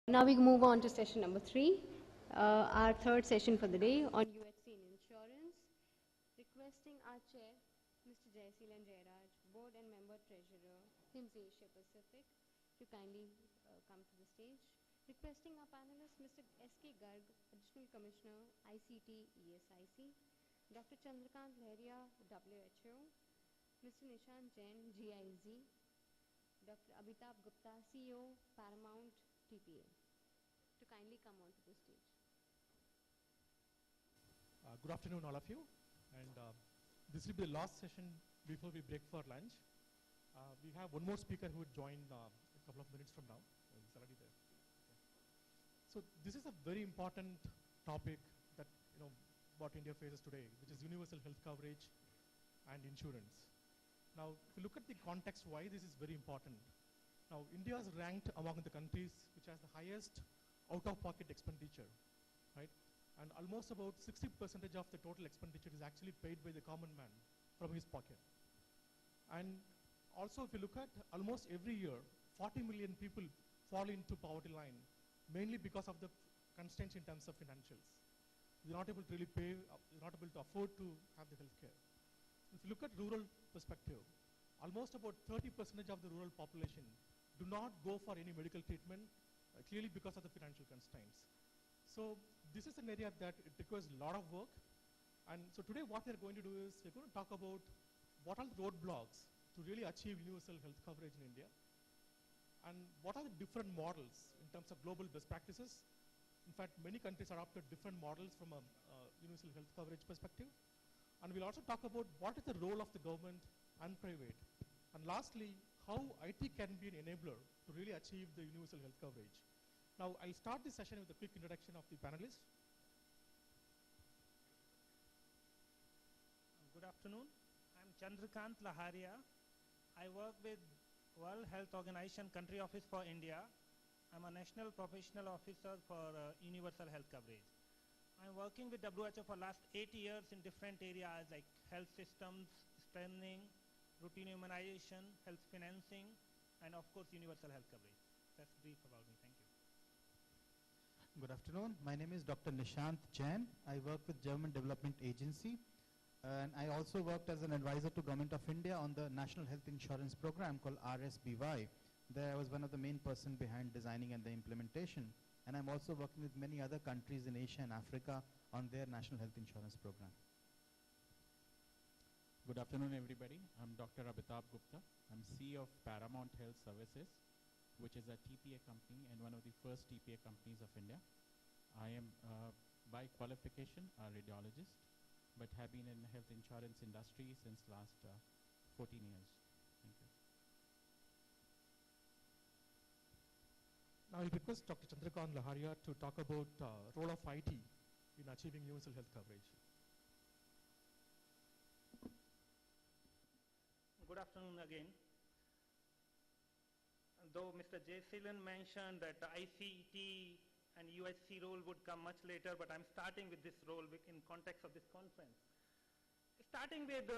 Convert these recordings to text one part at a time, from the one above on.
Now we move on to session number 3, our third session for the day on UHC in insurance. Requesting our chair, Mr. Jayasilan Jairaj, board and member treasurer, HIMSS Asia Pacific, to kindly come to the stage. Requesting our panelists, Mr. S.K. Garg, additional commissioner, ICT ESIC, Dr. Chandrakant Laharia, WHO, Mr. Nishant Jain, GIZ, Dr. Amitabh Gupta, CEO, Paramount TPA, to kindly come onto the stage. Good afternoon, all of you. And this will be the last session before we break for lunch. We have one more speaker who would join a couple of minutes from now. He's already there. Okay. So this is a very important topic that what India faces today, which is universal health coverage and insurance. Now, if you look at the context why this is very important. Now, India is ranked among the countries which has the highest out-of-pocket expenditure, right? And almost about 60% of the total expenditure is actually paid by the common man from his pocket. And also, if you look at almost every year, 40 million people fall into poverty line, mainly because of the constraints in terms of financials. They're not able to really pay, they're not able to afford to have the healthcare. If you look at rural perspective, almost about 30% of the rural population do not go for any medical treatment, clearly because of the financial constraints. So this is an area that it requires a lot of work. And so today what we're going to do is we're going to talk about what are the roadblocks to really achieve universal health coverage in India, and what are the different models in terms of global best practices. In fact, many countries adopted different models from a universal health coverage perspective. And we'll also talk about what is the role of the government and private. And lastly, how IT can be an enabler to really achieve the universal health coverage. Now, I'll start this session with a quick introduction of the panelists. Good afternoon. I'm Chandrakant Laharia. I work with World Health Organization Country Office for India. I'm a National Professional Officer for Universal Health Coverage. I'm working with WHO for last 8 years in different areas like health systems, strengthening, routine immunization, health financing, and of course universal health coverage. That's brief about me. Thank you. Good afternoon. My name is Dr. Nishant Jain. I work with German Development Agency, and I also worked as an advisor to Government of India on the National Health Insurance Program called RSBY. There I was one of the main person behind designing and the implementation. And I'm also working with many other countries in Asia and Africa on their national health insurance program. Good afternoon, everybody. I'm Dr. Amitabh Gupta. I'm CEO of Paramount Health Services, which is a TPA company and one of the first TPA companies of India. I am, by qualification, a radiologist, but have been in the health insurance industry since last 14 years. Thank you. Now I'll request Dr. Chandrakant Laharia to talk about role of IT in achieving universal health coverage. Good afternoon again. Though Mr. Jayasilan mentioned that the ICT and UHC role would come much later, but I'm starting with this role in context of this conference. Starting with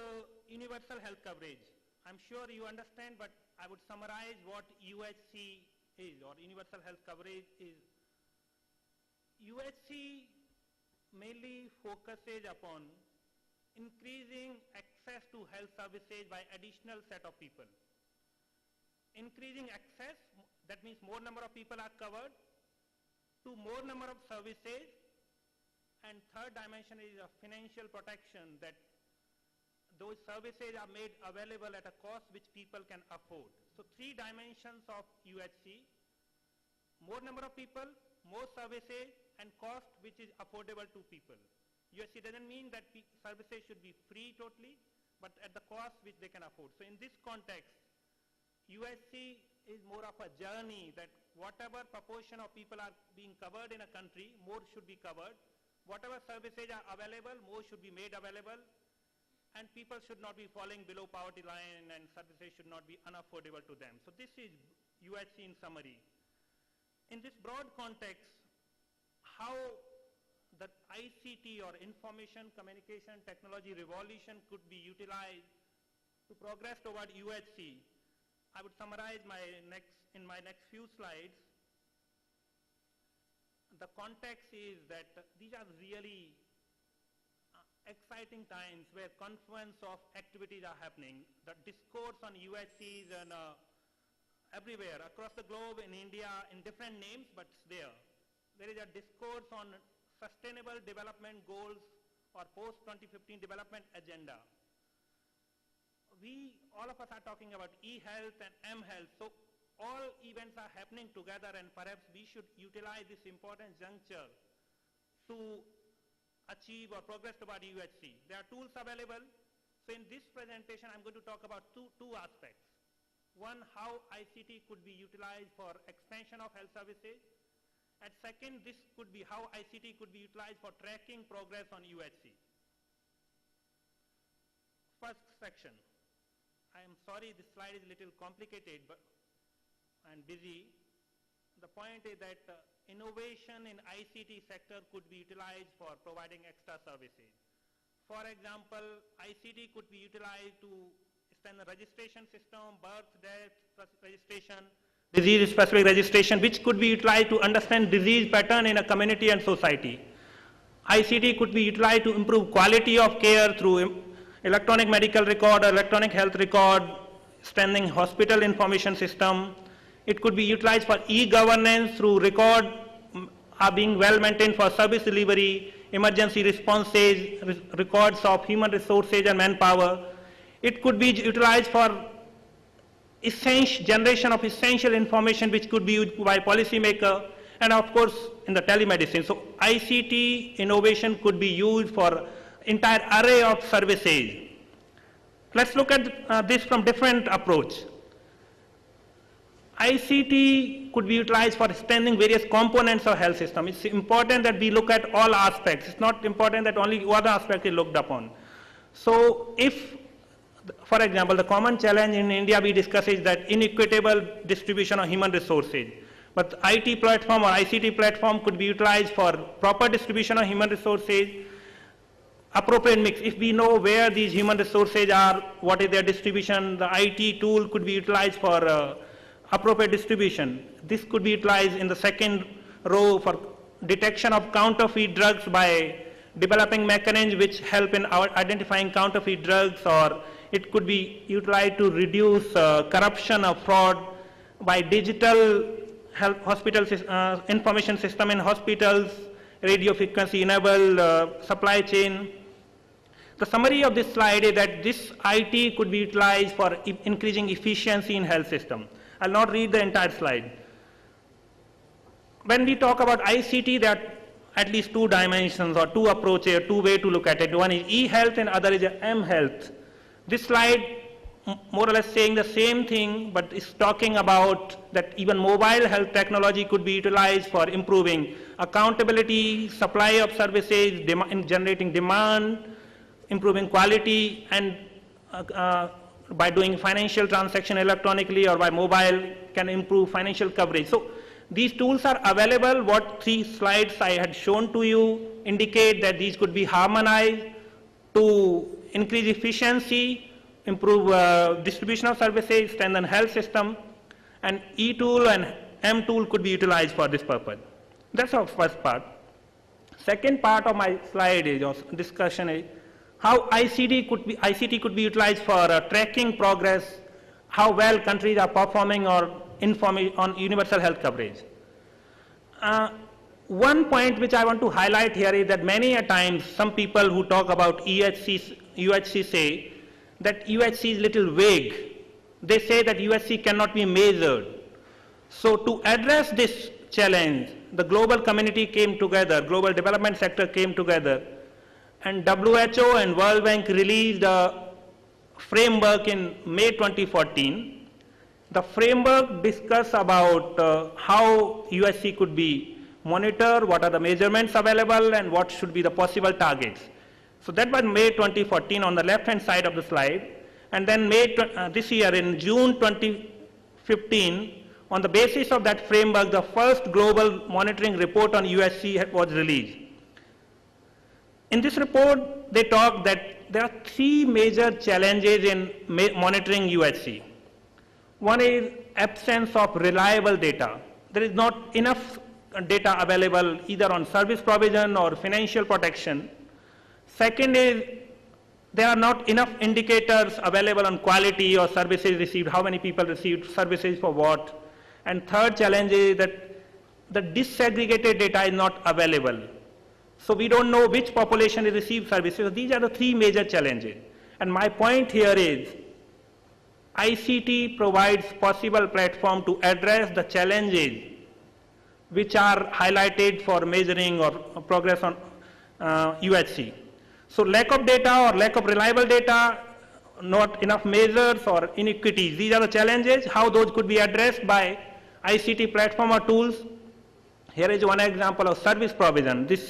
universal health coverage. I'm sure you understand, but I would summarize what UHC is, or universal health coverage is. UHC mainly focuses upon increasing access to health services by additional set of people. Increasing access, that means more number of people are covered, to more number of services, and third dimension is a financial protection, that those services are made available at a cost which people can afford. So 3 dimensions of UHC: more number of people, more services, and cost which is affordable to people. UHC doesn't mean that services should be free totally, but at the cost which they can afford. So in this context, UHC is more of a journey that whatever proportion of people are being covered in a country, more should be covered. Whatever services are available, more should be made available. And people should not be falling below poverty line, and services should not be unaffordable to them. So this is UHC in summary. In this broad context, how the ICT or information communication technology revolution could be utilized to progress toward UHC, I would summarize in my next few slides. the context is that these are really exciting times where confluence of activities are happening. The discourse on UHCs and everywhere across the globe, in India, in different names, but it's there. There is a discourse on sustainable development goals or post-2015 development agenda. All of us are talking about e-health and m-health. So all events are happening together, and perhaps we should utilize this important juncture to achieve or progress toward UHC. There are tools available. So in this presentation, I'm going to talk about two aspects. One, how ICT could be utilized for expansion of health services. And second, this could be how ICT could be utilized for tracking progress on UHC. First section. I am sorry, this slide is a little complicated and busy. The point is that innovation in ICT sector could be utilized for providing extra services. For example, ICT could be utilized to extend the registration system, birth, death registration, disease-specific registration, which could be utilized to understand disease pattern in a community and society. ICT could be utilized to improve quality of care through electronic medical record or electronic health record, extending hospital information system. It could be utilized for e-governance through record are being well maintained for service delivery, emergency responses, records of human resources and manpower. It could be utilized for generation of essential information which could be used by policymaker, and of course in the telemedicine. So ICT innovation could be used for entire array of services. Let's look at this from different approach. ICT could be utilized for extending various components of health system. It's important that we look at all aspects. It's not important that only one aspect is looked upon. So if, for example, the common challenge in India we discuss is that inequitable distribution of human resources. But IT platform or ICT platform could be utilized for proper distribution of human resources, appropriate mix. If we know where these human resources are, what is their distribution, the IT tool could be utilized for appropriate distribution. This could be utilized in the second row for detection of counterfeit drugs by developing mechanisms which help in identifying counterfeit drugs, or it could be utilized to reduce corruption or fraud by digital health hospital information system in hospitals, radio frequency enabled supply chain. The summary of this slide is that this IT could be utilized for increasing efficiency in health system. I'll not read the entire slide. When we talk about ICT, there are at least two dimensions or two approaches, two ways to look at it. One is e-health and other is m-health. This slide more or less saying the same thing, but it's talking about that even mobile health technology could be utilized for improving accountability, supply of services, generating demand, improving quality, and by doing financial transaction electronically or by mobile can improve financial coverage. So these tools are available. What 3 slides I had shown to you indicate that these could be harmonized to increase efficiency, improve distribution of services, strengthen health system, and E-tool and M-tool could be utilized for this purpose. That's our first part. Second part of my slide is discussion is how ICT could be utilized for tracking progress, how well countries are performing or on universal health coverage. One point which I want to highlight here is that many a times some people who talk about UHC say that UHC is little vague. They say that UHC cannot be measured. So to address this challenge, the global community came together, global development sector came together, and WHO and World Bank released a framework in May 2014. The framework discussed about how UHC could be monitored, what are the measurements available, and what should be the possible targets. So that was May 2014 on the left-hand side of the slide. And then this year in June 2015, on the basis of that framework, the first global monitoring report on UHC was released. In this report, they talk that there are 3 major challenges in monitoring UHC. One is absence of reliable data. There is not enough data available either on service provision or financial protection. Second is there are not enough indicators available on quality or services received, how many people received services for what. And third challenge is that the disaggregated data is not available. So we don't know which population has received services. So these are the three major challenges. And my point here is ICT provides possible platform to address the challenges which are highlighted for measuring or progress on UHC. So lack of data or lack of reliable data, not enough measures or inequities, these are the challenges, how those could be addressed by ICT platform or tools. Here is one example of service provision. This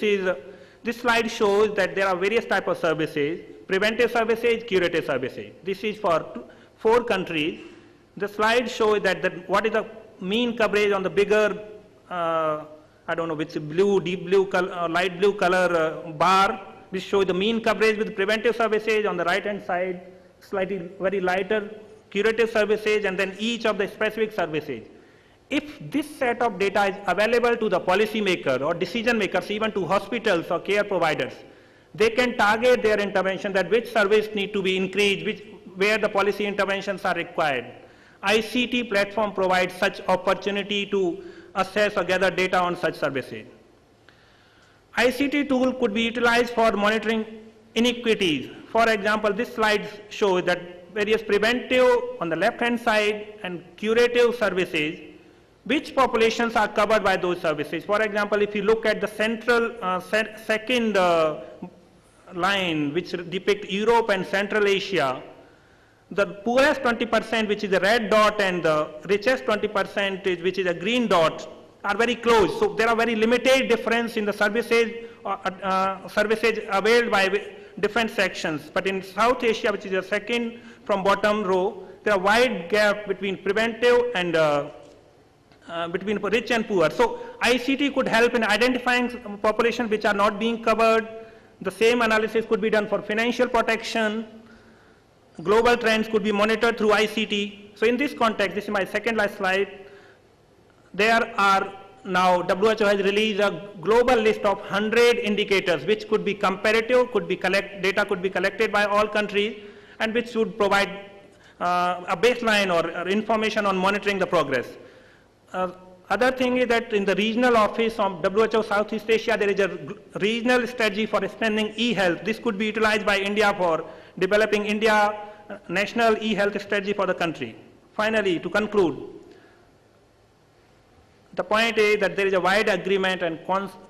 slide shows that there are various types of services, preventive services, curative services. This is for 4 countries. The slide shows that what is the mean coverage on the bigger, I don't know which blue, deep blue, color, light blue color bar. This shows the mean coverage with preventive services. On the right hand side, slightly very lighter curative services, and then each of the specific services. If this set of data is available to the policymaker or decision makers, even to hospitals or care providers, they can target their intervention that which service need to be increased, where the policy interventions are required. ICT platform provides such opportunity to assess or gather data on such services. ICT tool could be utilized for monitoring inequities. For example, this slide shows that various preventive on the left-hand side and curative services, which populations are covered by those services. For example, if you look at the central second line, which depicts Europe and Central Asia, the poorest 20%, which is the red dot, and the richest 20%, which is a green dot, are very close. So there are very limited difference in the services availed by different sections. But in South Asia, which is the second from bottom row, there are wide gap between preventive and between rich and poor. So ICT could help in identifying populations which are not being covered. The same analysis could be done for financial protection. Global trends could be monitored through ICT. So in this context, this is my second last slide. There are now, WHO has released a global list of 100 indicators which could be comparative, data could be collected by all countries, and which would provide a baseline or information on monitoring the progress. Other thing is that in the regional office of WHO Southeast Asia, there is a regional strategy for extending e-health. This could be utilized by India for developing India national e-health strategy for the country. Finally, to conclude, the point is that there is a wide agreement and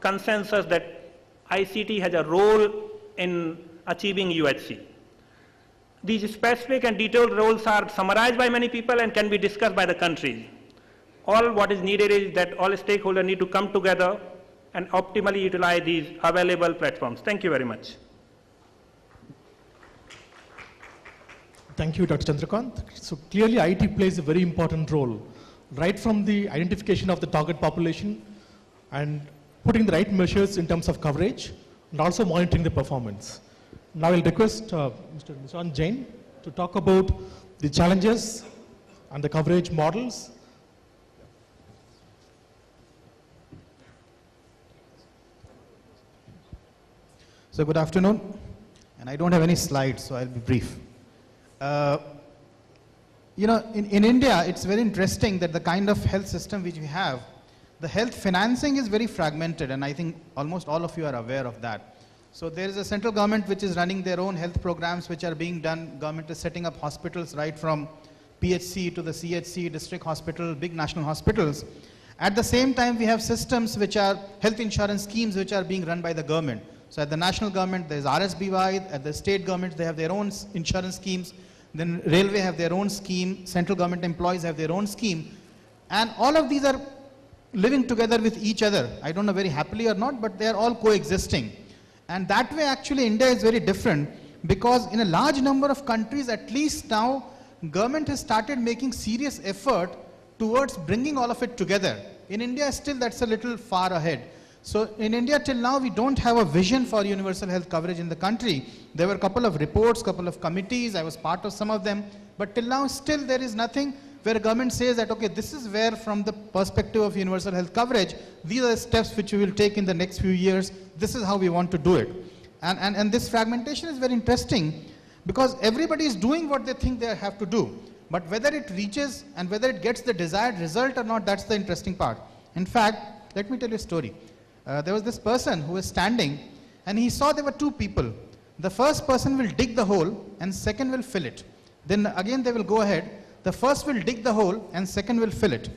consensus that ICT has a role in achieving UHC. These specific and detailed roles are summarized by many people and can be discussed by the countries. All what is needed is that all stakeholders need to come together and optimally utilize these available platforms. Thank you very much. Thank you, Dr. Chandrakant. So clearly IT plays a very important role, right from the identification of the target population and putting the right measures in terms of coverage and also monitoring the performance. Now I'll request Mr. Nishant Jain to talk about the challenges and the coverage models. So good afternoon, and I don't have any slides, so I'll be brief. In India, it's very interesting that the kind of health system which we have, the health financing is very fragmented, and I think almost all of you are aware of that. So there is a central government which is running their own health programs which are being done. Government is setting up hospitals right from PHC to the CHC, district hospital, big national hospitals. At the same time, we have systems which are health insurance schemes which are being run by the government. So at the national government, there's RSBY, at the state government, they have their own insurance schemes. Then railway have their own scheme, central government employees have their own scheme. And all of these are living together with each other. I don't know very happily or not, but they're all coexisting. And that way actually India is very different, because in a large number of countries, at least now, government has started making serious effort towards bringing all of it together. In India still that's a little far ahead. So in India till now we don't have a vision for universal health coverage in the country. There were a couple of reports, couple of committees, I was part of some of them, but till now still there is nothing where a government says that, okay, this is where from the perspective of universal health coverage, these are the steps which we will take in the next few years, this is how we want to do it. And this fragmentation is very interesting because everybody is doing what they think they have to do. But whether it reaches and whether it gets the desired result or not, that's the interesting part. In fact, let me tell you a story. There was this person who was standing and he saw there were two people. The first person will dig the hole and second will fill it. Then again they will go ahead. The first will dig the hole and second will fill it.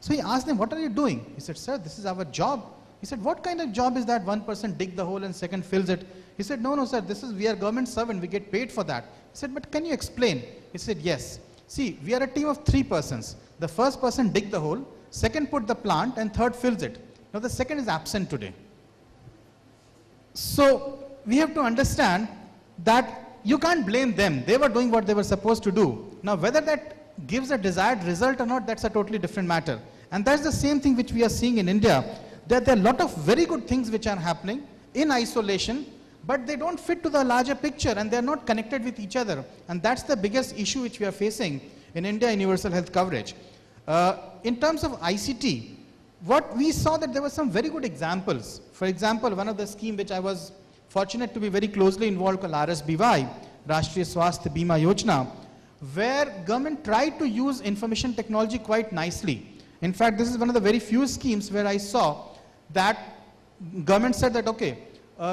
So he asked them, what are you doing? He said, sir, this is our job. He said, what kind of job is that? One person dig the hole and second fills it. He said, no, sir, we are government servant. We get paid for that. He said, but can you explain? He said, yes. See, we are a team of 3 persons. The first person dig the hole, second put the plant, and third fills it. Now the second is absent today. So we have to understand that you can't blame them. They were doing what they were supposed to do. Now whether that gives a desired result or not, that's a totally different matter. And that's the same thing which we are seeing in India. That there are a lot of very good things which are happening in isolation, but they don't fit to the larger picture and they're not connected with each other. And that's the biggest issue which we are facing in India in universal health coverage. In terms of ICT, what we saw that there were some very good examples. For example, one of the scheme which I was fortunate to be very closely involved called RSBY, Rashtriya Swasthya Bima Yojana, where government tried to use information technology quite nicely. In fact, this is one of the very few schemes where I saw that government said that, okay,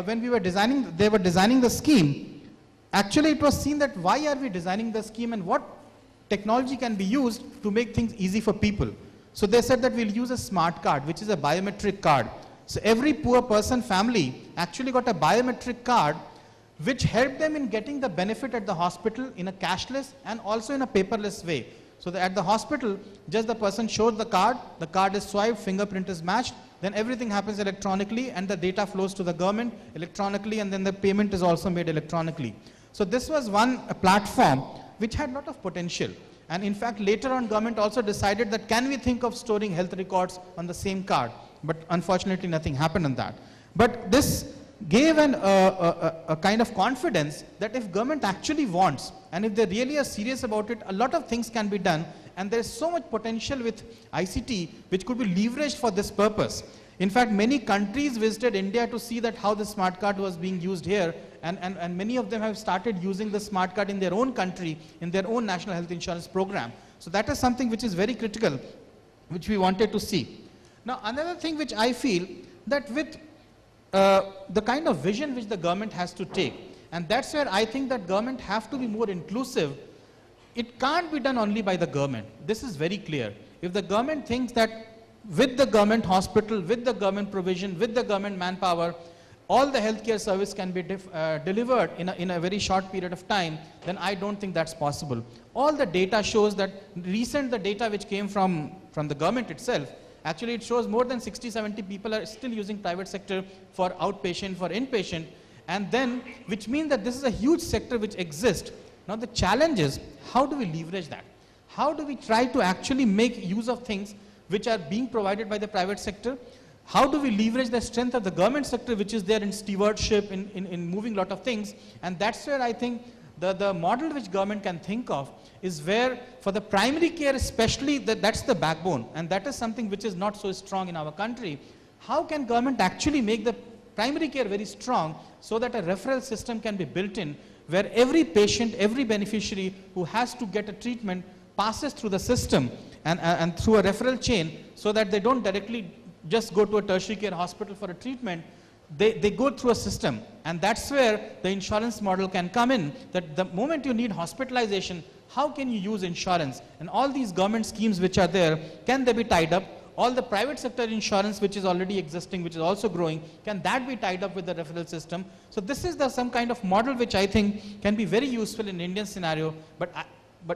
when they were designing the scheme, actually it was seen that why are we designing the scheme and what technology can be used to make things easy for people. So they said that we'll use a smart card, which is a biometric card. So every poor person family actually got a biometric card which helped them in getting the benefit at the hospital in a cashless and also in a paperless way. So that at the hospital, just the person shows the card is swiped, fingerprint is matched, then everything happens electronically and the data flows to the government electronically, and then the payment is also made electronically. So this was one platform which had a lot of potential. And in fact, later on, government also decided that can we think of storing health records on the same card? But unfortunately, nothing happened on that. But this gave a kind of confidence that if government actually wants, and if they really are serious about it, a lot of things can be done. And there is so much potential with ICT which could be leveraged for this purpose. In fact, many countries visited India to see that how the smart card was being used here. And many of them have started using the smart card in their own country, in their own national health insurance program. So that is something which is very critical, which we wanted to see. Now, another thing which I feel that with the kind of vision which the government has to take, and that's where I think that government have to be more inclusive. It can't be done only by the government. This is very clear. If the government thinks that with the government hospital, with the government provision, with the government manpower, all the healthcare service can be delivered in a very short period of time, then I don't think that's possible. All the data shows that the data which came from the government itself, actually it shows more than 60-70 people are still using private sector for outpatient, for inpatient, and then, which means that this is a huge sector which exists. Now the challenge is, how do we leverage that? How do we try to actually make use of things which are being provided by the private sector? How do we leverage the strength of the government sector which is there in stewardship, in moving a lot of things? And that's where I think the model which government can think of is where for the primary care especially, that's the backbone, and that is something which is not so strong in our country. How can government actually make the primary care very strong so that a referral system can be built in where every patient, every beneficiary who has to get a treatment passes through the system and through a referral chain, so that they don't directly just go to a tertiary care hospital for a treatment, they go through a system. And that's where the insurance model can come in, that the moment you need hospitalization, how can you use insurance? And all these government schemes which are there, can they be tied up? All the private sector insurance which is already existing, which is also growing, can that be tied up with the referral system? So this is some kind of model which I think can be very useful in Indian scenario, but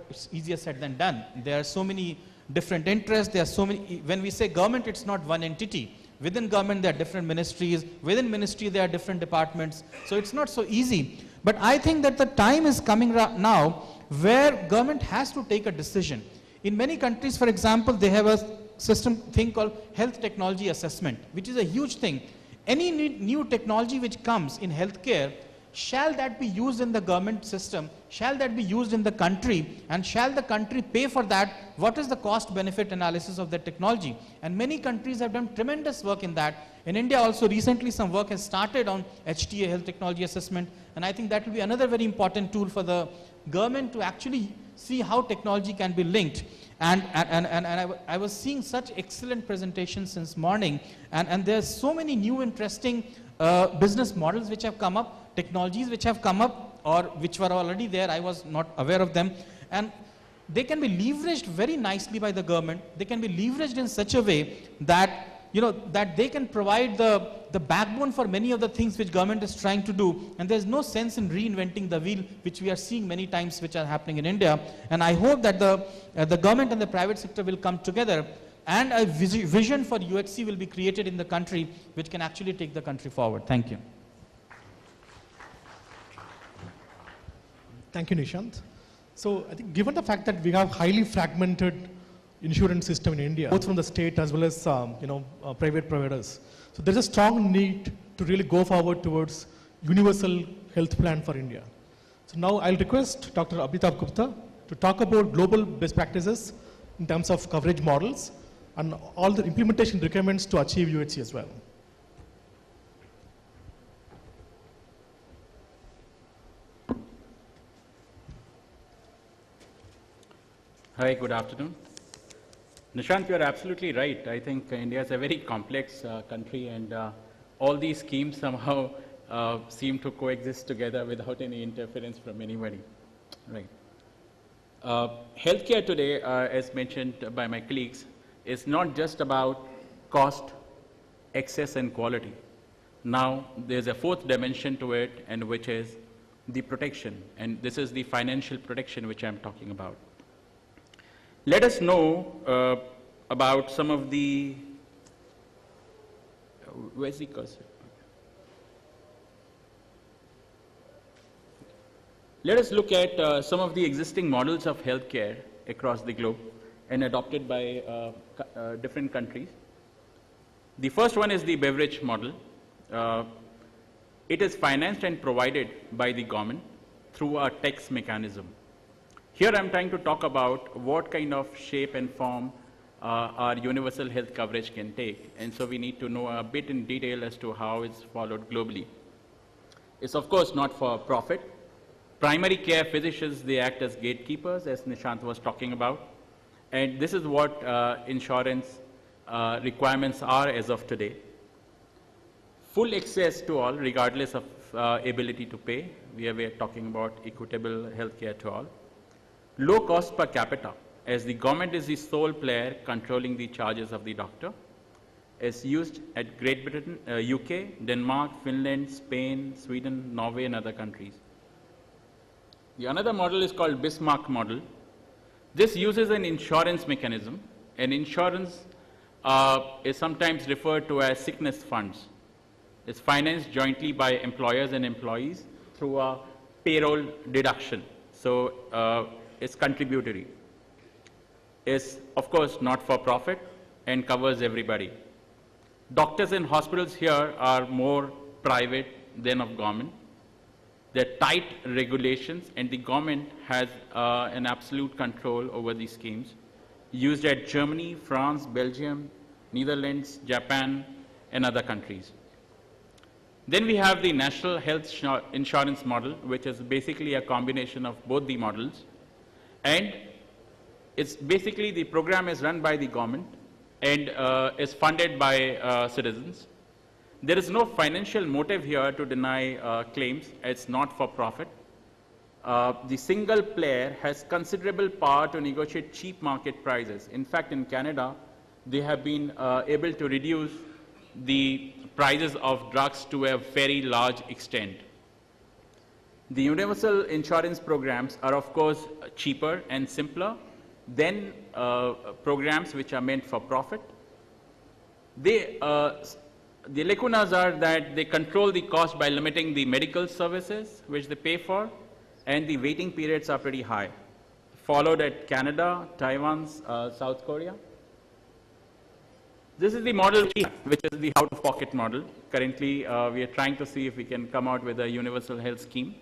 it's easier said than done. There are so many different interests, there are so many, when we say government, it's not one entity. Within government, there are different ministries. Within ministry, there are different departments. So it's not so easy. But I think that the time is coming now where government has to take a decision. In many countries, for example, they have a thing called health technology assessment, which is a huge thing. Any new technology which comes in healthcare shall that be used in the government system? Shall that be used in the country? And shall the country pay for that? What is the cost-benefit analysis of that technology? And many countries have done tremendous work in that. In India also recently some work has started on HTA, Health Technology Assessment, and I think that will be another very important tool for the government to actually see how technology can be linked. And I was seeing such excellent presentations since morning, and there's so many new interesting business models which have come up, technologies which have come up or which were already there, I was not aware of them, and they can be leveraged very nicely by the government. They can be leveraged in such a way that, you know, that they can provide the backbone for many of the things which government is trying to do, and there's no sense in reinventing the wheel, which we are seeing many times which are happening in India. And I hope that the government and the private sector will come together, and a vision for UHC will be created in the country which can actually take the country forward. Thank you. Thank you, Nishant. So I think given the fact that we have highly fragmented insurance system in India, both from the state as well as private providers, so there's a strong need to really go forward towards universal health plan for India. So now I'll request Dr. Amitabh Gupta to talk about global best practices in terms of coverage models and all the implementation requirements to achieve UHC as well. Hi, good afternoon. Nishant, you are absolutely right. I think India is a very complex country, and all these schemes somehow seem to coexist together without any interference from anybody. Right. Healthcare today, as mentioned by my colleagues, is not just about cost, access, and quality. Now, there's a fourth dimension to it, and which is the protection, and this is the financial protection which I'm talking about. Let us know about some of the, where's the cursor? Let us look at some of the existing models of healthcare across the globe and adopted by different countries. The first one is the beverage model. It is financed and provided by the government through a tax mechanism. Here I'm trying to talk about what kind of shape and form our universal health coverage can take, and so we need to know a bit in detail as to how it's followed globally. It's of course not for profit. Primary care physicians, they act as gatekeepers, as Nishant was talking about, and this is what insurance requirements are as of today. Full access to all, regardless of ability to pay. We are talking about equitable healthcare to all. Low cost per capita, as the government is the sole player controlling the charges of the doctor, is used at Great Britain, UK, Denmark, Finland, Spain, Sweden, Norway, and other countries. The another model is called Bismarck model. This uses an insurance mechanism, and insurance is sometimes referred to as sickness funds. It's financed jointly by employers and employees through a payroll deduction. So it's contributory. It's of course not for profit and covers everybody. Doctors and hospitals here are more private than of government. There are tight regulations, and the government has an absolute control over these schemes, used at Germany, France, Belgium, Netherlands, Japan, and other countries. Then we have the national health insurance model, which is basically a combination of both the models. And it's basically, the program is run by the government and is funded by citizens. There is no financial motive here to deny claims. It's not for profit. The single player has considerable power to negotiate cheap market prices. In fact, in Canada, they have been able to reduce the prices of drugs to a very large extent. The universal insurance programs are of course cheaper and simpler than programs which are meant for profit. The lacunas are that they control the cost by limiting the medical services which they pay for, and the waiting periods are pretty high, followed at Canada, Taiwan, South Korea. This is the model, which is the out-of-pocket model. Currently, we are trying to see if we can come out with a universal health scheme.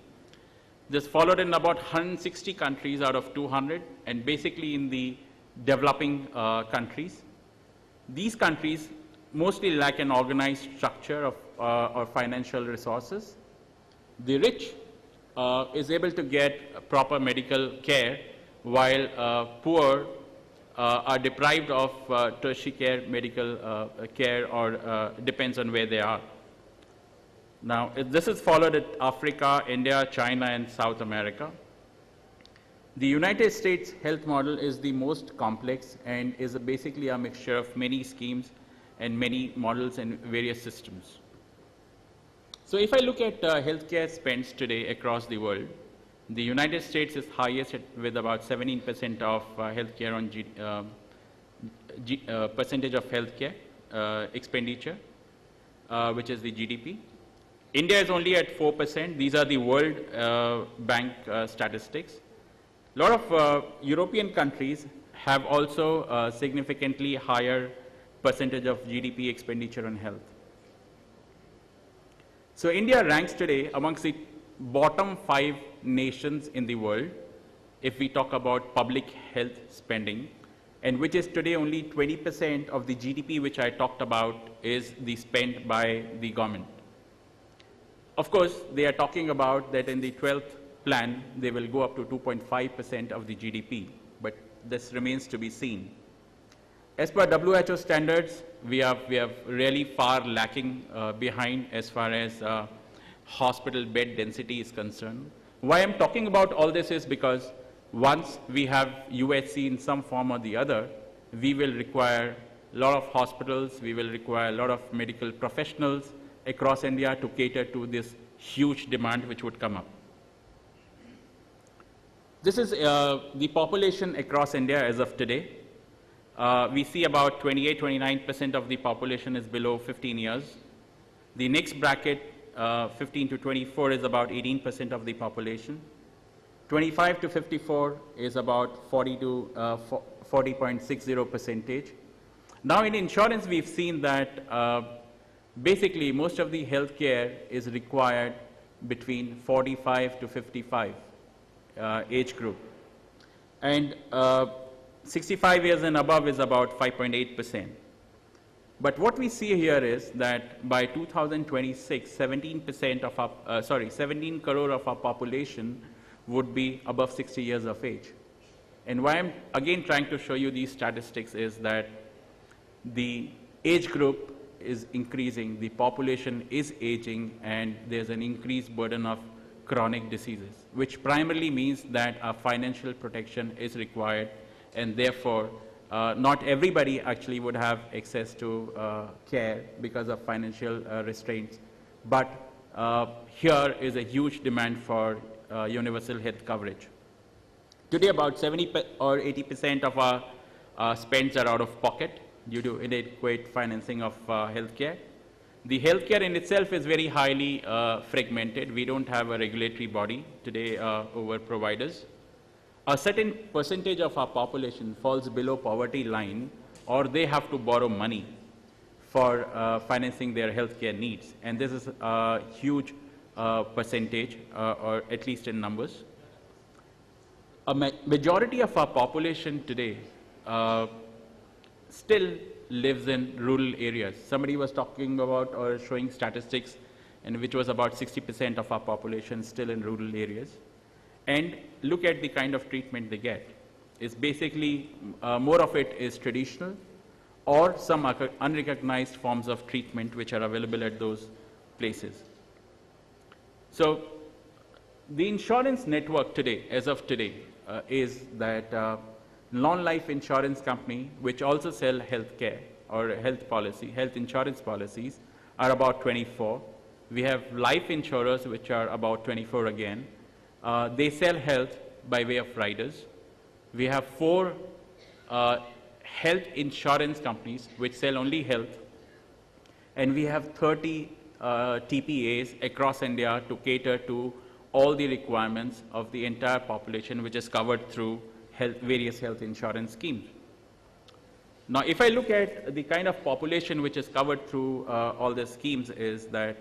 This followed in about 160 countries out of 200, and basically in the developing countries. These countries mostly lack an organized structure of or financial resources. The rich is able to get proper medical care, while poor are deprived of tertiary care, medical care, or depends on where they are. Now, this is followed at Africa, India, China, and South America. The United States health model is the most complex and is basically a mixture of many schemes and many models and various systems. So if I look at healthcare spends today across the world, the United States is highest with about 17% of healthcare on percentage of healthcare expenditure, which is the GDP. India is only at 4%. These are the World Bank statistics. A lot of European countries have also significantly higher percentage of GDP expenditure on health. So India ranks today amongst the bottom 5 nations in the world if we talk about public health spending, and which is today only 20% of the GDP which I talked about is the spent by the government. Of course, they are talking about that in the 12th plan, they will go up to 2.5% of the GDP, but this remains to be seen. As per WHO standards, we are really far lacking behind as far as hospital bed density is concerned. Why I'm talking about all this is because once we have UHC in some form or the other, we will require a lot of hospitals, we will require a lot of medical professionals across India to cater to this huge demand which would come up. This is the population across India as of today. We see about 28-29% of the population is below 15 years. The next bracket, 15 to 24, is about 18% of the population. 25 to 54 is about 40.60%. Now in insurance, we've seen that basically most of the healthcare is required between 45 to 55 age group. And 65 years and above is about 5.8%. But what we see here is that by 2026, 17 crore of our population would be above 60 years of age. And why I'm again trying to show you these statistics is that the age group is increasing, the population is aging, and there's an increased burden of chronic diseases, which primarily means that a financial protection is required, and therefore not everybody actually would have access to care because of financial restraints. But here is a huge demand for universal health coverage. Today about 70 or 80% of our spends are out of pocket due to inadequate financing of healthcare. The healthcare in itself is very highly fragmented. We don't have a regulatory body today over providers. A certain percentage of our population falls below poverty line, or they have to borrow money for financing their healthcare needs. And this is a huge percentage, or at least in numbers. A majority of our population today still lives in rural areas. Somebody was talking about or showing statistics, and which was about 60% of our population still in rural areas. And look at the kind of treatment they get. It's basically, more of it is traditional or some unrecognized forms of treatment which are available at those places. So the insurance network today, as of today, is that non-life insurance company, which also sell healthcare or health insurance policies, are about 24. We have life insurers, which are about 24 again. They sell health by way of riders. We have 4 health insurance companies which sell only health. And we have 30 TPAs across India to cater to all the requirements of the entire population, which is covered through various health insurance schemes. Now, if I look at the kind of population which is covered through all these schemes is that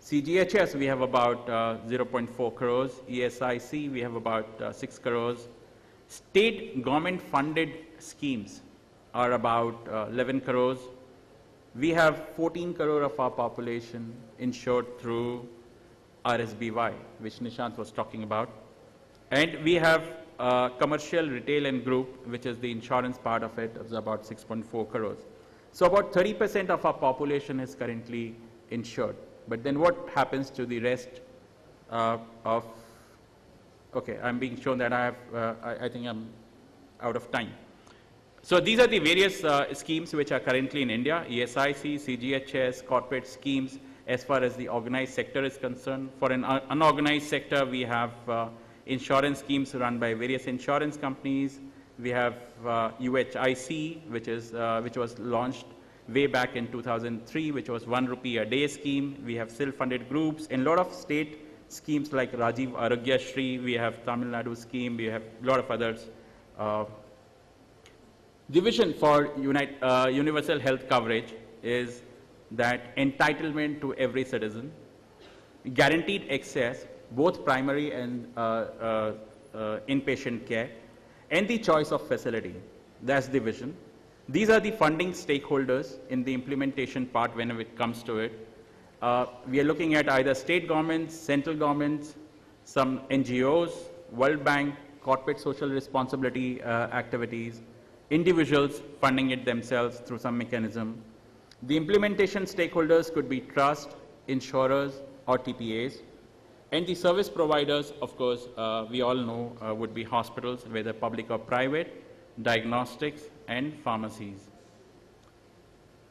CGHS, we have about 0.4 crores. ESIC, we have about 6 crores. State government funded schemes are about 11 crores. We have 14 crore of our population insured through RSBY, which Nishant was talking about. And we have commercial, retail, and group, which is the insurance part of it, is about 6.4 crores. So about 30% of our population is currently insured. But then what happens to the rest of, okay, I'm being shown that I think I'm out of time. So these are the various schemes which are currently in India: ESIC, CGHS, corporate schemes as far as the organized sector is concerned. For an unorganized sector, we have insurance schemes run by various insurance companies. We have UHIC, which was launched way back in 2003, which was 1 rupee a day scheme. We have self-funded groups and a lot of state schemes like Rajiv Arogya Shri. We have Tamil Nadu scheme. We have a lot of others. The vision for universal health coverage is that entitlement to every citizen, guaranteed access, both primary and inpatient care, and the choice of facility. That's the vision. These are the funding stakeholders in the implementation part when it comes to it. We are looking at either state governments, central governments, some NGOs, World Bank, corporate social responsibility activities, individuals funding it themselves through some mechanism. The implementation stakeholders could be trust, insurers, or TPAs. And the service providers, of course, we all know would be hospitals, whether public or private, diagnostics, and pharmacies.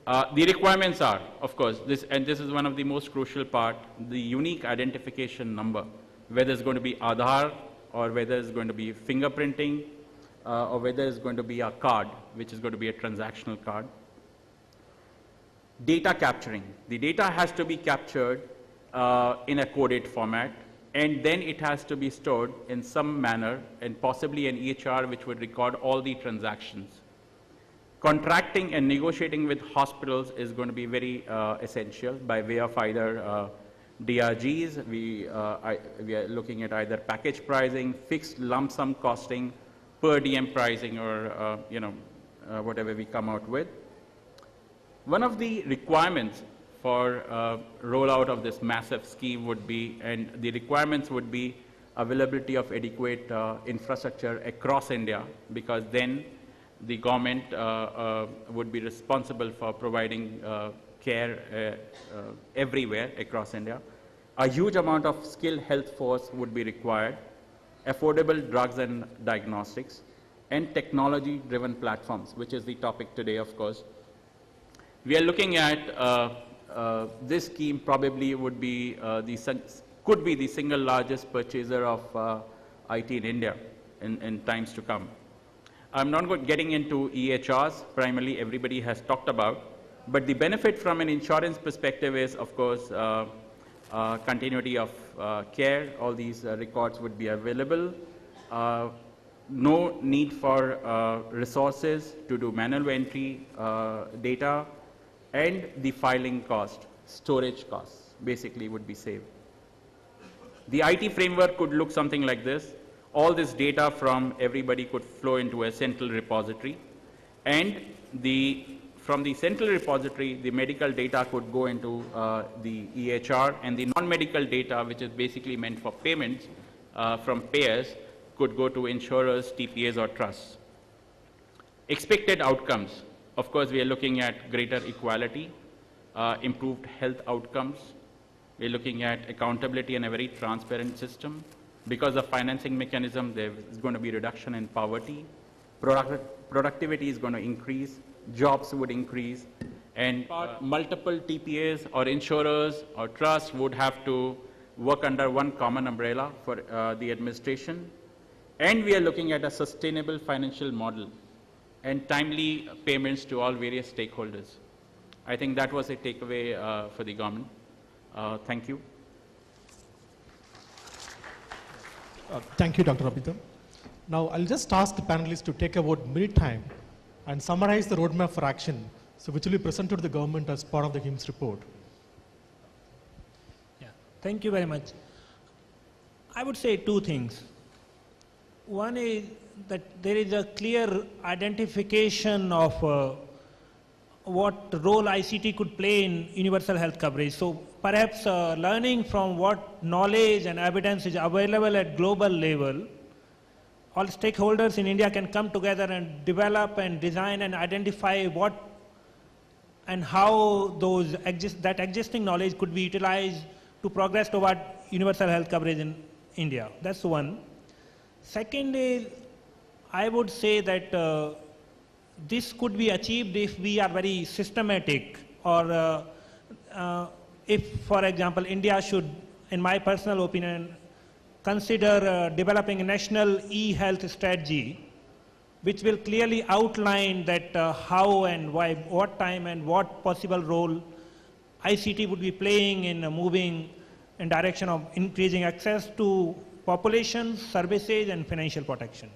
The requirements are, of course, this is one of the most crucial part, the unique identification number, whether it's going to be Aadhaar or whether it's going to be fingerprinting or whether it's going to be a card, which is going to be a transactional card. Data capturing. The data has to be captured in a coded format, and then it has to be stored in some manner, and possibly an EHR which would record all the transactions. Contracting and negotiating with hospitals is going to be very essential by way of either DRGs. We are looking at either package pricing, fixed lump sum costing, per diem pricing, or whatever we come out with. One of the requirements for rollout of this massive scheme would be, and the requirements would be availability of adequate infrastructure across India, because then the government would be responsible for providing care everywhere across India. A huge amount of skilled health force would be required, affordable drugs and diagnostics, and technology-driven platforms, which is the topic today, of course. We are looking at this scheme probably would be could be the single largest purchaser of IT in India in times to come. I'm not getting into EHRs, primarily everybody has talked about, but the benefit from an insurance perspective is, of course, continuity of care. All these records would be available. No need for resources to do manual entry data, and the filing cost, storage costs, basically would be saved. The IT framework could look something like this. All this data from everybody could flow into a central repository, and from the central repository, the medical data could go into the EHR, and the non-medical data, which is basically meant for payments from payers, could go to insurers, TPAs, or trusts. Expected outcomes. Of course, we are looking at greater equality, improved health outcomes. We're looking at accountability and a very transparent system. Because of financing mechanism, there is going to be reduction in poverty. Productivity is going to increase. Jobs would increase. And multiple TPAs or insurers or trusts would have to work under one common umbrella for the administration. And we are looking at a sustainable financial model and timely payments to all various stakeholders. I think that was a takeaway for the government. Thank you. Thank you, Dr. Abhitam. Now, I'll just ask the panelists to take a word mid-time and summarize the roadmap for action, so which will be presented to the government as part of the HIMSS report. Yeah, thank you very much. I would say two things. One is that there is a clear identification of what role ICT could play in universal health coverage. So perhaps learning from what knowledge and evidence is available at global level, all stakeholders in India can come together and develop and design and identify what and how that existing knowledge could be utilized to progress toward universal health coverage in India. That's one. Second is, I would say that this could be achieved if we are very systematic, or if, for example, India should, in my personal opinion, consider developing a national e-health strategy, which will clearly outline that how and why, what time and what possible role ICT would be playing in moving in direction of increasing access to population, services, and financial protection.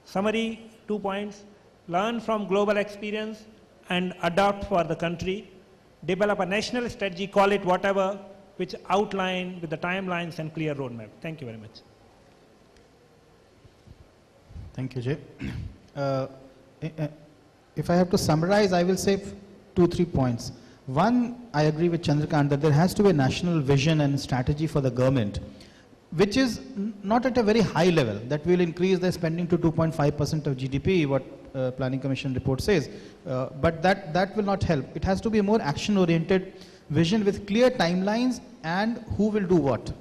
Summary, 2 points: learn from global experience and adopt for the country, develop a national strategy, call it whatever, which outline with the timelines and clear roadmap. Thank you very much. Thank you, Jay. If I have to summarize, I will say 2-3 points. One, I agree with Chandrakant that there has to be a national vision and strategy for the government, which is not at a very high level, that will increase the spending to 2.5% of GDP, what Planning Commission report says. But that will not help. It has to be a more action-oriented vision with clear timelines and who will do what.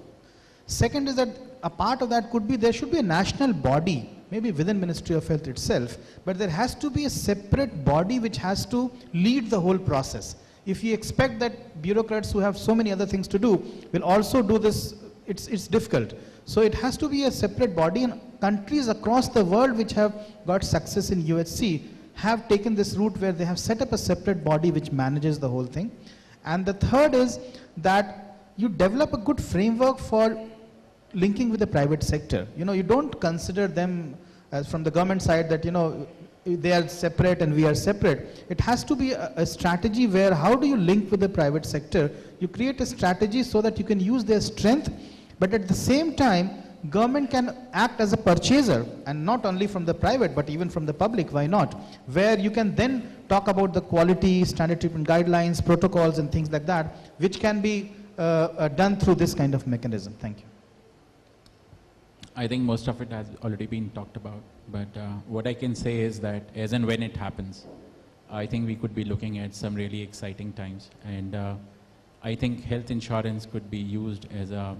Second is that a part of that could be, there should be a national body, maybe within Ministry of Health itself, but there has to be a separate body which has to lead the whole process. If you expect that bureaucrats who have so many other things to do will also do this, it's difficult. So it has to be a separate body, and countries across the world which have got success in UHC have taken this route where they have set up a separate body which manages the whole thing. And the third is that you develop a good framework for linking with the private sector. You know, you don't consider them as from the government side that, you know, they are separate and we are separate. It has to be a strategy where how do you link with the private sector? You create a strategy so that you can use their strength, but at the same time, government can act as a purchaser, and not only from the private, but even from the public, why not? Where you can then talk about the quality, standard treatment guidelines, protocols and things like that, which can be done through this kind of mechanism. Thank you. I think most of it has already been talked about, but what I can say is that as and when it happens, I think we could be looking at some really exciting times, and I think health insurance could be used as a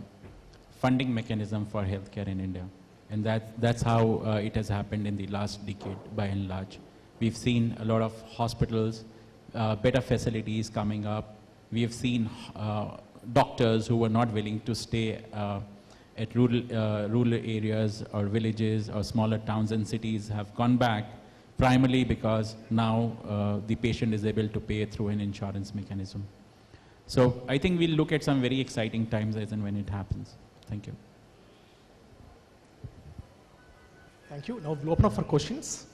funding mechanism for healthcare in India, and that's how it has happened in the last decade by and large. We've seen a lot of hospitals, better facilities coming up. We have seen doctors who were not willing to stay at rural areas or villages or smaller towns and cities have gone back, primarily because now the patient is able to pay through an insurance mechanism. So I think we'll look at some very exciting times as and when it happens. Thank you. Thank you. Now we'll open up for questions.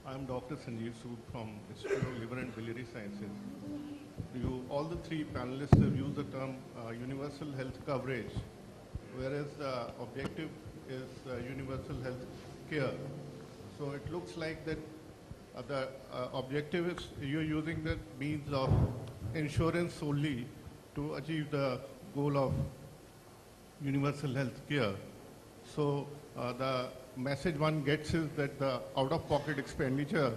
I'm Dr. Sanjeev Sood from Institute of Liver and Biliary Sciences. All the three panelists have used the term universal health coverage, whereas the objective is universal health care. So it looks like that the objective is you're using the means of insurance solely to achieve the goal of universal health care. So the message one gets is that the out-of-pocket expenditure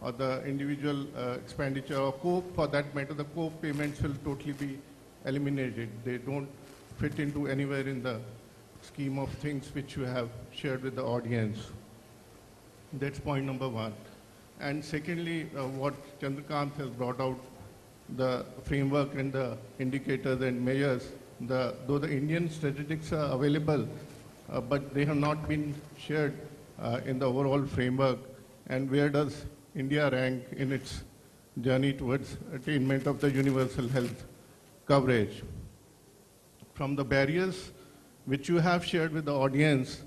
or the individual expenditure or for that matter, the co-payments will totally be eliminated. They don't fit into anywhere in the scheme of things which you have shared with the audience. That's point number one. And secondly, what Chandrakant has brought out, the framework and the indicators and measures, though the Indian statistics are available, but they have not been shared in the overall framework. And where does India rank in its journey towards attainment of the universal health coverage? From the barriers which you have shared with the audience,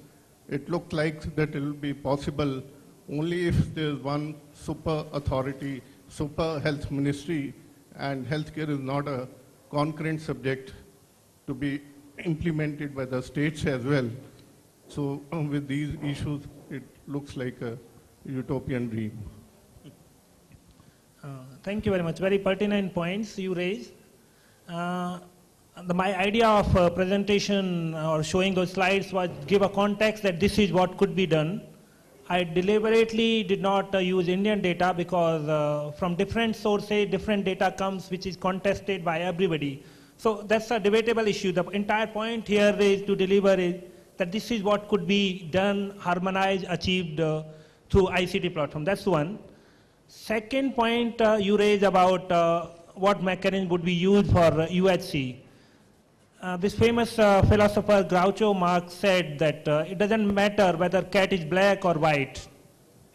it looked like that it will be possible only if there is one super authority, super health ministry, and healthcare is not a concurrent subject to be implemented by the states as well. So with these issues, it looks like a utopian dream. Thank you very much. Very pertinent points you raised. My idea of presentation or showing those slides was give a context that this is what could be done. I deliberately did not use Indian data because from different sources, different data comes which is contested by everybody. So that's a debatable issue. The entire point here is to deliver is that this is what could be done, harmonized, achieved through ICT platform. That's one. Second point you raised about what mechanism would be used for UHC. This famous philosopher Groucho Marx said that it doesn't matter whether cat is black or white,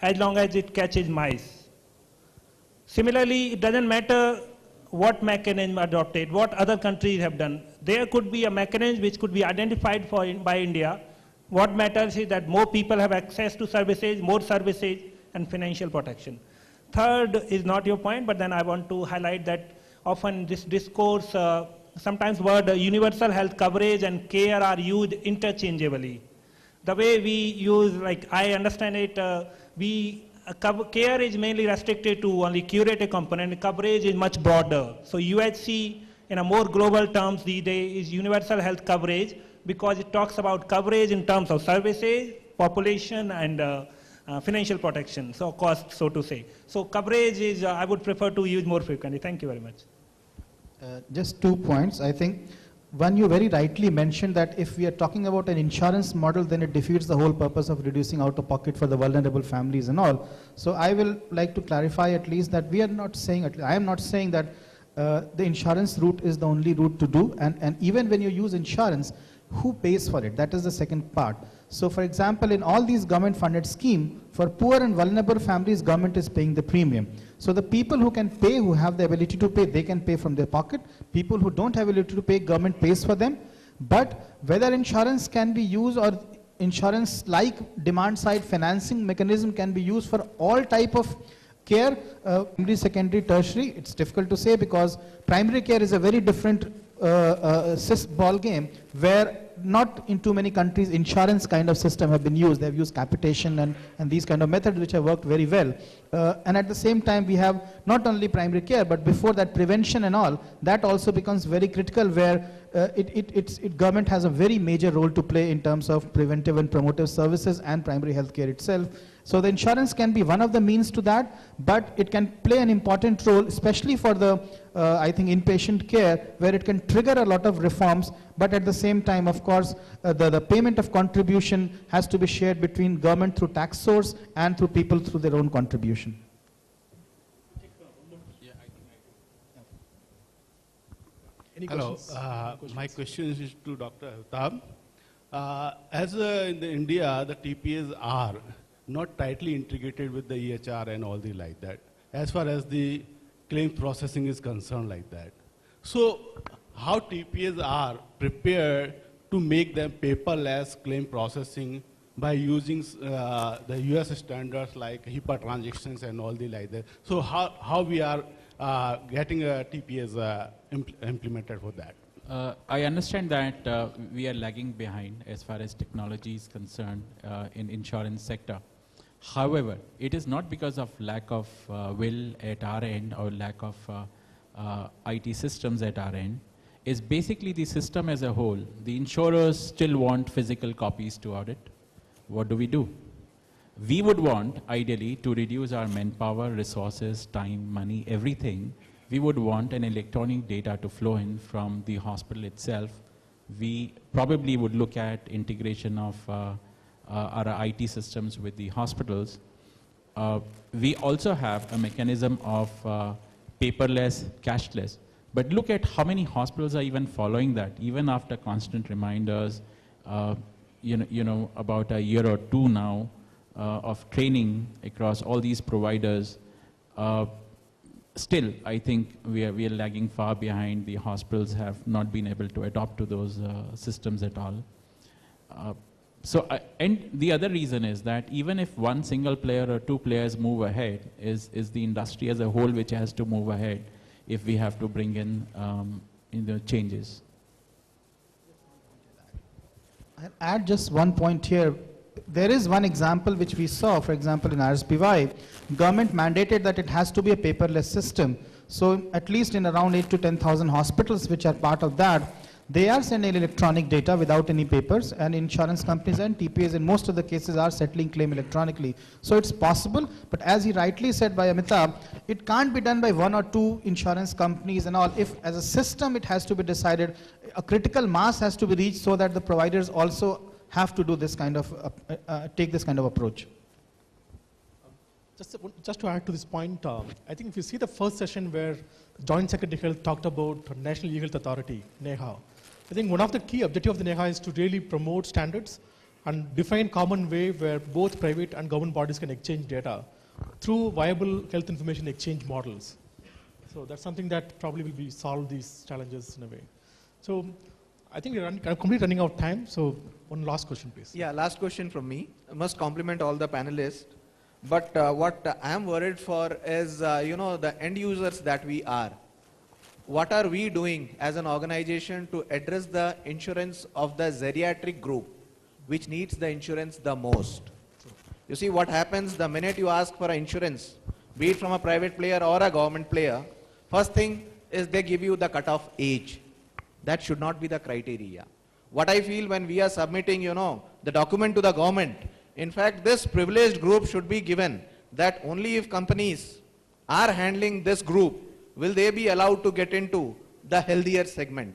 as long as it catches mice. Similarly, it doesn't matter what mechanism adopted, what other countries have done. There could be a mechanism which could be identified by India. What matters is that more people have access to services, more services, and financial protection. Third is not your point, but then I want to highlight that often this discourse, sometimes word universal health coverage and care are used interchangeably. The way we use, like I understand it, care is mainly restricted to only curative component, coverage is much broader. So UHC in a more global terms these days is universal health coverage because it talks about coverage in terms of services, population and financial protection, so cost, so to say. So coverage is, I would prefer to use more frequently. Thank you very much. Just 2 points. I think one, you very rightly mentioned that if we are talking about an insurance model, then it defeats the whole purpose of reducing out of pocket for the vulnerable families and all. So I will like to clarify at least that we are not saying, I am not saying that the insurance route is the only route to do, and even when you use insurance, who pays for it? That is the second part. So for example, in all these government funded schemes, for poor and vulnerable families, government is paying the premium. So the people who can pay, who have the ability to pay, they can pay from their pocket. People who don't have ability to pay, government pays for them. But whether insurance can be used or insurance like demand side financing mechanism can be used for all type of care, primary, secondary, tertiary, it's difficult to say because primary care is a very different ball game where not in too many countries insurance kind of system have been used. They have used capitation and these kind of methods which have worked very well. And at the same time we have not only primary care but before that prevention and all, that also becomes very critical where government has a very major role to play in terms of preventive and promotive services and primary health care itself. So the insurance can be one of the means to that, but it can play an important role, especially for the, I think, inpatient care, where it can trigger a lot of reforms, but at the same time, of course, the payment of contribution has to be shared between government through tax source and through people through their own contribution. Any Hello, questions? my question is to Dr. Abitab. As in the India, the TPAs are not tightly integrated with the EHR and all the like that, as far as the claim processing is concerned like that. So how TPAs are prepared to make them paperless claim processing by using the US standards like HIPAA transactions and all the like that. So how we are getting TPAs implemented for that? I understand that we are lagging behind as far as technology is concerned in insurance sector. However, it is not because of lack of will at our end or lack of IT systems at our end. It's basically the system as a whole. The insurers still want physical copies to audit. What do? We would want, ideally, to reduce our manpower, resources, time, money, everything. We would want an electronic data to flow in from the hospital itself. We probably would look at integration of our IT systems with the hospitals. We also have a mechanism of paperless, cashless. But look at how many hospitals are even following that, even after constant reminders, you know, about a year or two now of training across all these providers. Still, I think we are lagging far behind. The hospitals have not been able to adopt to those systems at all. And the other reason is that even if one single player or two players move ahead, is the industry as a whole which has to move ahead if we have to bring in the changes. I'll add just one point here. There is one example which we saw, for example, in RSPY, government mandated that it has to be a paperless system. So at least in around 8 to 10,000 hospitals which are part of that, they are sending electronic data without any papers, and insurance companies and TPAs in most of the cases are settling claim electronically. So it's possible, but as he rightly said by Amitabh, it can't be done by one or two insurance companies and all. If as a system it has to be decided, a critical mass has to be reached so that the providers also have to do this kind of, take this kind of approach. Just to add to this point, I think if you see the first session where Joint Secretary Health talked about National E-Health Authority, NEHA, I think one of the key objectives of the NEHA is to really promote standards and define common way where both private and government bodies can exchange data through viable health information exchange models. So that's something that probably will be solve these challenges in a way. So I think we're completely running out of time. So one last question, please. Yeah, last question from me. I must compliment all the panelists. But what I am worried for is, the end users that we are. What are we doing as an organization to address the insurance of the geriatric group, which needs the insurance the most? You see what happens the minute you ask for an insurance, be it from a private player or a government player, first thing is they give you the cutoff age. That should not be the criteria. What I feel when we are submitting, the document to the government, in fact, this privileged group should be given that only if companies are handling this group, will they be allowed to get into the healthier segment.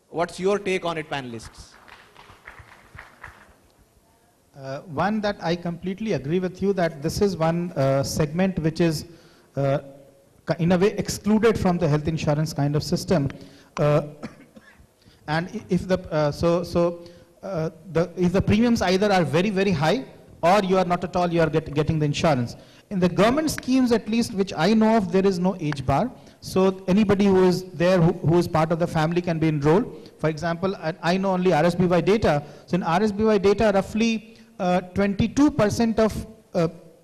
What's your take on it, panelists? One that I completely agree with you that this is one segment which is in a way excluded from the health insurance kind of system. And if the if the premiums either are very, very high or you are not at all, you are getting the insurance. In the government schemes, at least which I know of, there is no age bar. So anybody who is there, who is part of the family can be enrolled. For example, I know only RSBY data. So in RSBY data, roughly 22% of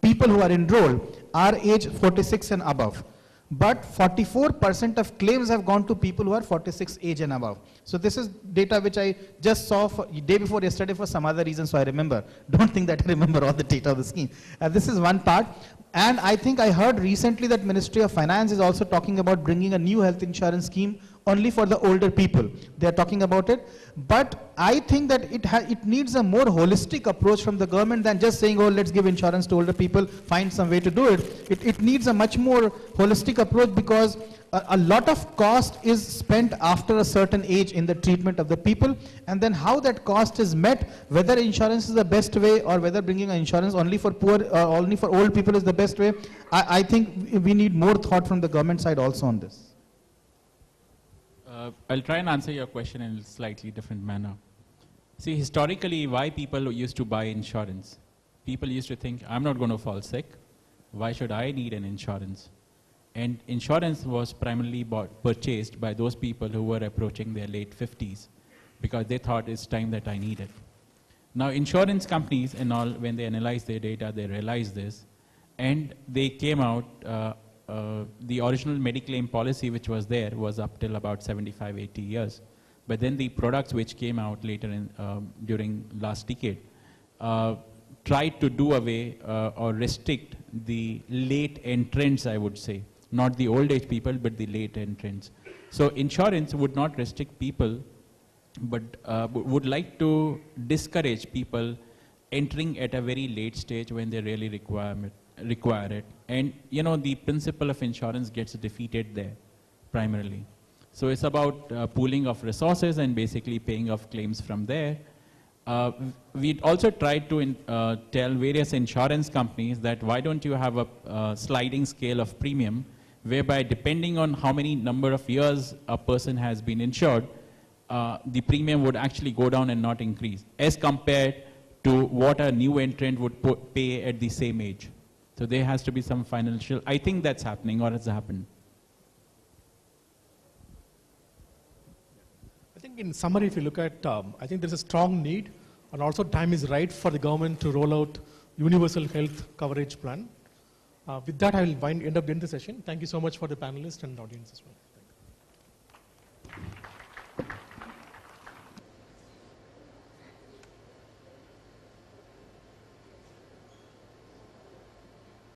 people who are enrolled are age 46 and above. But 44% of claims have gone to people who are 46 age and above. So this is data which I just saw for day before yesterday for some other reason, so I remember. Don't think that I remember all the data of the scheme. This is one part. And I think I heard recently that Ministry of Finance is also talking about bringing a new health insurance scheme only for the older people. They are talking about it. But I think that it needs a more holistic approach from the government than just saying, oh, let's give insurance to older people, find some way to do it. It needs a much more holistic approach because a lot of cost is spent after a certain age in the treatment of the people, and then how that cost is met, whether insurance is the best way or whether bringing an insurance only for poor, only for old people is the best way. I think we need more thought from the government side also on this. I'll try and answer your question in a slightly different manner. See, historically, why people used to buy insurance? People used to think, I'm not going to fall sick. Why should I need an insurance? And insurance was primarily purchased by those people who were approaching their late 50s because they thought it's time that I need it. Now, insurance companies and all, when they analyze their data, they realize this. And they came out, the original Mediclaim policy which was there was up till about 75, 80 years. But then the products which came out later in, during last decade tried to do away or restrict the late entrants, I would say. Not the old age people, but the late entrants. So insurance would not restrict people, but would like to discourage people entering at a very late stage when they really require it. And the principle of insurance gets defeated there, primarily. So it's about pooling of resources and basically paying off claims from there. We also tried to tell various insurance companies that why don't you have a sliding scale of premium, whereby depending on how many number of years a person has been insured, the premium would actually go down and not increase, as compared to what a new entrant would pay at the same age. So there has to be some financial, I think that's happening or has happened. I think in summary, if you look at, I think there's a strong need, and also time is right for the government to roll out universal health coverage plan. With that, I will end up the session. Thank you so much for the panelists and audience as well.